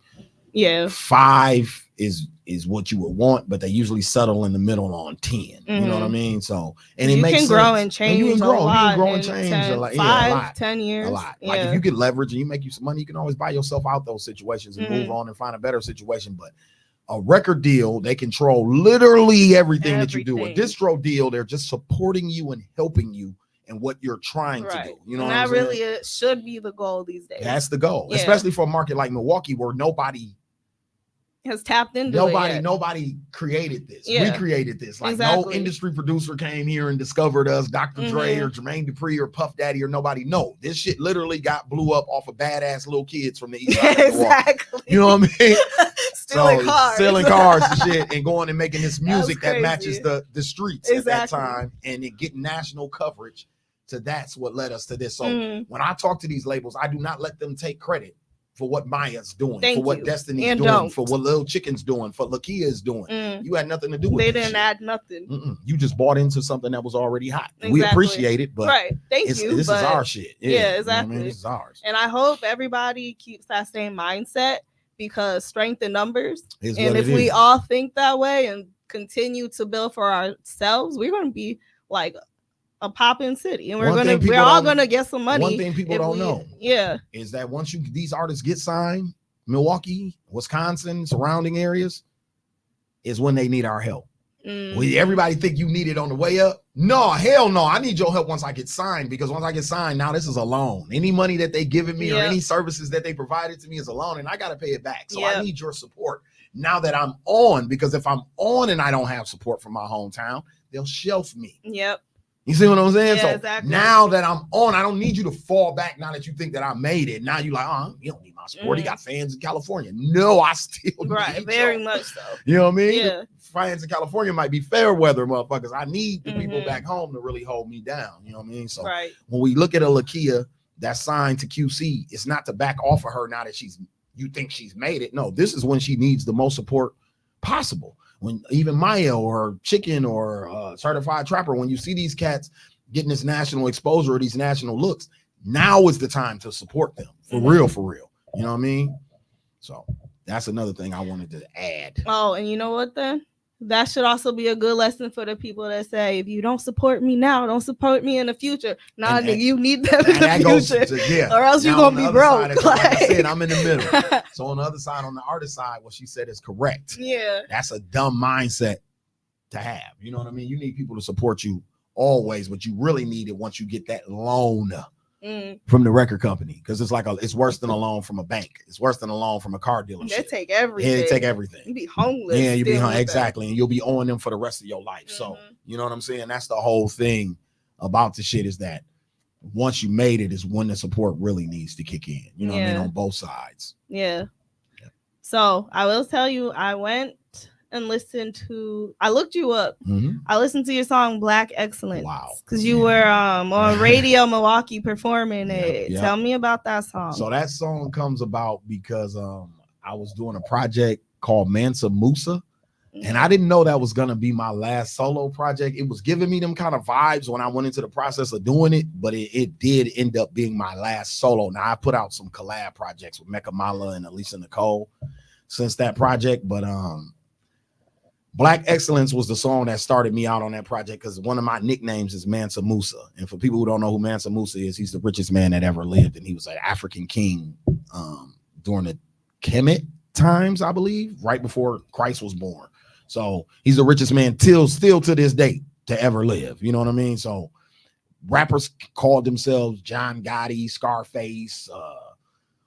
Yeah. 5 is what you would want, but they usually settle in the middle on 10. You know what I mean? So, and it makes sense. You can grow and change. You can grow and change 5, 10 years. A lot. Like if you get leverage and you make you some money, you can always buy yourself out those situations and move on and find a better situation. But a record deal, they control literally everything that you do. A distro deal, they're just supporting you and helping you in what you're trying to do. You know what I'm saying? That really should be the goal these days. That's the goal, especially for a market like Milwaukee where nobody has tapped into it. Nobody created this. We created this. No industry producer came here and discovered us, Dr. Dre or Jermaine Dupri or Puff Daddy or nobody. No, this shit literally blew up off of badass little kids from the east side of Milwaukee. You know what I mean? Stealing cars and shit, and going and making this music that matches the streets at that time, and then getting national coverage. So that's what led us to this. So when I talk to these labels, I do not let them take credit for what Maya's doing, for what Destiny's doing, for what Lil Chicken's doing, for Lakia is doing. You had nothing to do with it. They didn't add nothing. You just bought into something that was already hot. We appreciate it, but this is our shit. Yeah, exactly. You know what I mean? This is ours. And I hope everybody keeps that same mindset, because strength in numbers. And if we all think that way and continue to build for ourselves, we're going to be like a poppin' city, and we're all gonna get some money. One thing people don't know, is that once these artists get signed, Milwaukee, Wisconsin, surrounding areas, is when they need our help. Everybody think you need it on the way up. No, hell no. I need your help once I get signed, because once I get signed, now this is a loan. Any money that they giving me or any services that they provided to me is a loan, and I got to pay it back. So I need your support now that I'm on, because if I'm on and I don't have support from my hometown, they'll shelf me. Yep. You see what I'm saying? Yeah, so exactly. Now that I'm on, I don't need you to fall back now that you think that I made it. Now you like, oh, you don't need my support. He got fans in California. No, I still need very much so. You know what I mean? Yeah. Fans in California might be fair weather motherfuckers. I need the people back home to really hold me down. You know what I mean? So when we look at a Lakia that's signed to QC, it's not to back off of her now that you think she's made it. No, this is when she needs the most support possible. When even Maya or Chicken or Certified Trapper, when you see these cats getting this national exposure or these national looks, now is the time to support them for real, for real. You know what I mean? So that's another thing I wanted to add. Oh, and you know what then? That should also be a good lesson for the people that say, if you don't support me now, don't support me in the future. Now you need them in the future, or else you're going to be broke. Like I said, I'm in the middle. So on the other side, on the artist side, what she said is correct. Yeah. That's a dumb mindset to have. You know what I mean? You need people to support you always, but you really need it once you get that loan from the record company, because it's worse than a loan from a bank. It's worse than a loan from a car dealership. They take everything. Yeah, they take everything. You be homeless. Yeah, you be homeless. Exactly. And you'll be owing them for the rest of your life. So you know what I'm saying? That's the whole thing about the shit, is that once you made it is when the support really needs to kick in. You know what I mean? On both sides. Yeah. So I will tell you, I went and I looked you up. I listened to your song Black Excellence. Wow. Because you were on Radio Milwaukee performing it. Tell me about that song. So that song comes about because I was doing a project called Mansa Musa, and I didn't know that was gonna be my last solo project. It was giving me them kind of vibes when I went into the process of doing it, but it did end up being my last solo. Now I put out some collab projects with Mecca Mala and Elisa Nicole since that project, but Black Excellence was the song that started me out on that project, because one of my nicknames is Mansa Musa. And for people who don't know who Mansa Musa is, he's the richest man that ever lived. And he was an African king during the Kemet times, I believe, right before Christ was born. So he's the richest man still to this day to ever live. You know what I mean? So rappers called themselves John Gotti, Scarface,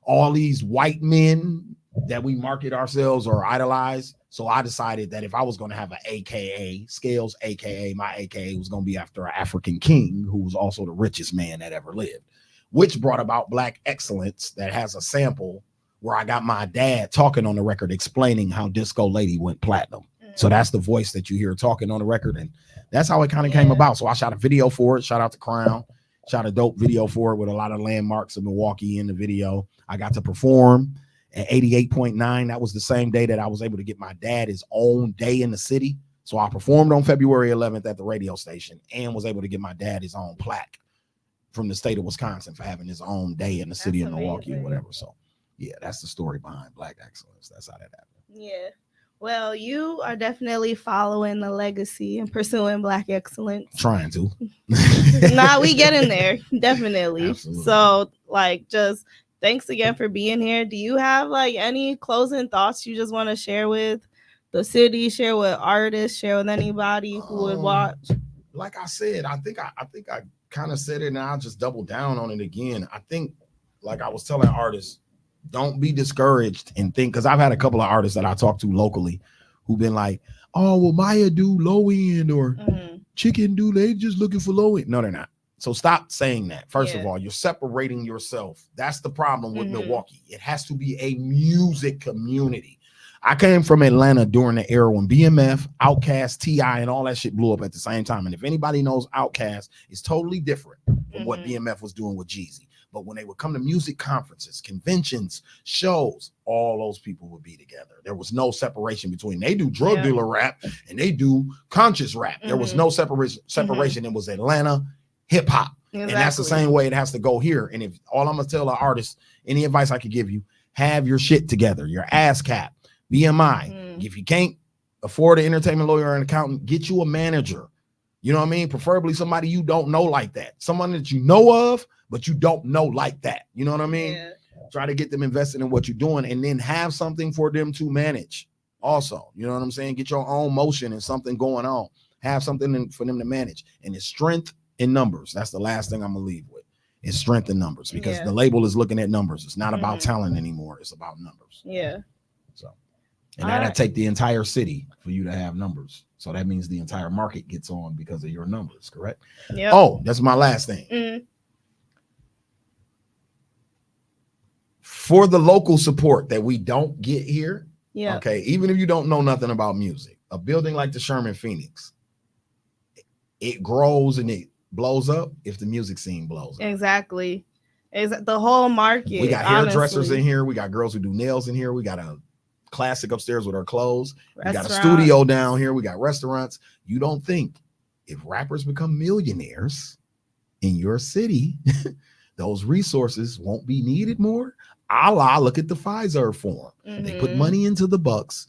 all these white men that we market ourselves or idolize. So I decided that if I was going to have an AKA, Scalez, AKA, my AKA was going to be after an African king who was also the richest man that ever lived, which brought about Black Excellence, that has a sample where I got my dad talking on the record explaining how Disco Lady went platinum. So that's the voice that you hear talking on the record. And that's how it kind of came about. So I shot a video for it. Shout out to Crown. Shot a dope video for it with a lot of landmarks of Milwaukee in the video. I got to perform at 88.9. That was the same day that I was able to get my dad his own day in the city. So I performed on February 11th at the radio station and was able to get my dad his own plaque from the state of Wisconsin for having his own day in the city of Milwaukee or whatever. So yeah, that's the story behind Black Excellence. That's how that happened. Yeah. Well, you are definitely following the legacy and pursuing Black excellence. Trying to. Nah, we get in there. Definitely. Absolutely. So, just thanks again for being here. Do you have any closing thoughts you just want to share with the city, share with artists, share with anybody who would watch? Like I said, I think I kind of said it, and I'll just double down on it again. I think, like I was telling artists, don't be discouraged and think, because I've had a couple of artists that I talked to locally who've been like, oh, well, Maya do low end or Chicken do, they just looking for low end. No, they're not. So stop saying that. First of all, you're separating yourself. That's the problem with Milwaukee. It has to be a music community. I came from Atlanta during the era when BMF, Outkast, T.I., and all that shit blew up at the same time. And if anybody knows Outkast, it's totally different from what BMF was doing with Jeezy. But when they would come to music conferences, conventions, shows, all those people would be together. There was no separation between they do drug dealer rap and they do conscious rap. There was no separation. It was Atlanta hip hop. Exactly. And that's the same way it has to go here. And if all I'm going to tell an artist, any advice I could give you, have your shit together, your ASCAP, BMI. If you can't afford an entertainment lawyer or an accountant, get you a manager. You know what I mean? Preferably somebody you don't know like that. Someone that you know of, but you don't know like that. You know what I mean? Yeah. Try to get them invested in what you're doing and then have something for them to manage also. You know what I'm saying? Get your own motion and something going on. have something for them to manage. And it's strength in numbers. That's the last thing I'm gonna leave with. It's strength in numbers, because the label is looking at numbers. It's not about talent anymore. It's about numbers. Yeah. So, and that'll take the entire city for you to have numbers. So that means the entire market gets on because of your numbers, correct? Yeah. Oh, that's my last thing. For the local support that we don't get here. Yeah. Okay. Even if you don't know nothing about music, a building like the Sherman Phoenix, it grows and it blows up if the music scene blows up. Exactly. The whole market. We got hairdressers in here. We got girls who do nails in here. We got a classic upstairs with our clothes. We got a studio down here. We got restaurants. You don't think if rappers become millionaires in your city, those resources won't be needed more? Look at the Pfizer form. They put money into the Bucks.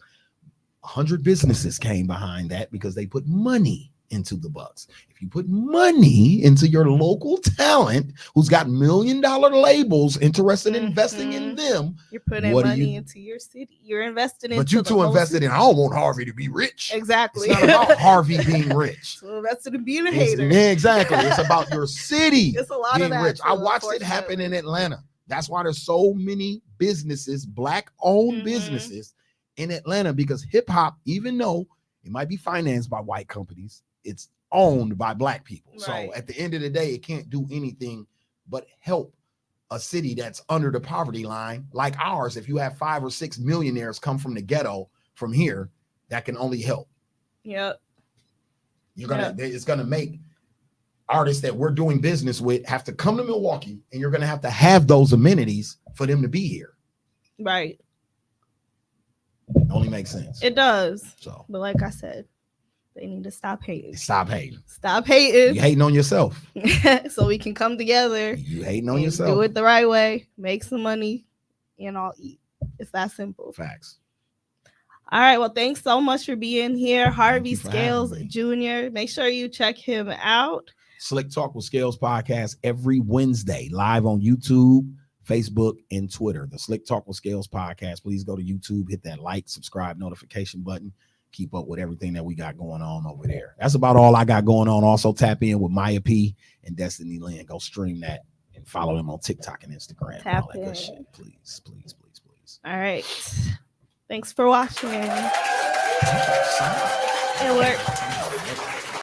100 businesses came behind that because they put money into the Bucks. If you put money into your local talent who's got $1 million labels interested in investing in them, you're putting money into your city. You're investing in. But you too invested in. I don't want Harvey to be rich. Exactly. It's not about Harvey being rich. So invested in being a hater. Exactly. It's about your city. It's a lot being of that. Rich. I watched it happen in Atlanta. That's why there's so many businesses, Black-owned businesses in Atlanta, because hip hop, even though it might be financed by white companies, it's owned by Black people. Right. So at the end of the day, it can't do anything but help a city that's under the poverty line like ours. If you have 5 or 6 millionaires come from the ghetto from here, that can only help. Yep. It's gonna make artists that we're doing business with have to come to Milwaukee, and you're gonna have those amenities for them to be here. Right. It only makes sense. It does. So, but like I said, they need to stop hating. Stop hating. Stop hating. You hating on yourself. So we can come together. You hating on yourself. Do it the right way. Make some money, and I'll eat. It's that simple. Facts. All right. Well, thanks so much for being here, Harvey Scalez Jr. Make sure you check him out. Slick Talk with Scalez podcast every Wednesday, live on YouTube, Facebook, and Twitter. The Slick Talk with Scalez podcast. Please go to YouTube, hit that like, subscribe, notification button. Keep up with everything that we got going on over there. That's about all I got going on. Also, tap in with Maya P and Destiny Lynn. Go stream that and follow them on TikTok and Instagram. And all that good shit. Please, please, please, please. All right. Thanks for watching. It worked.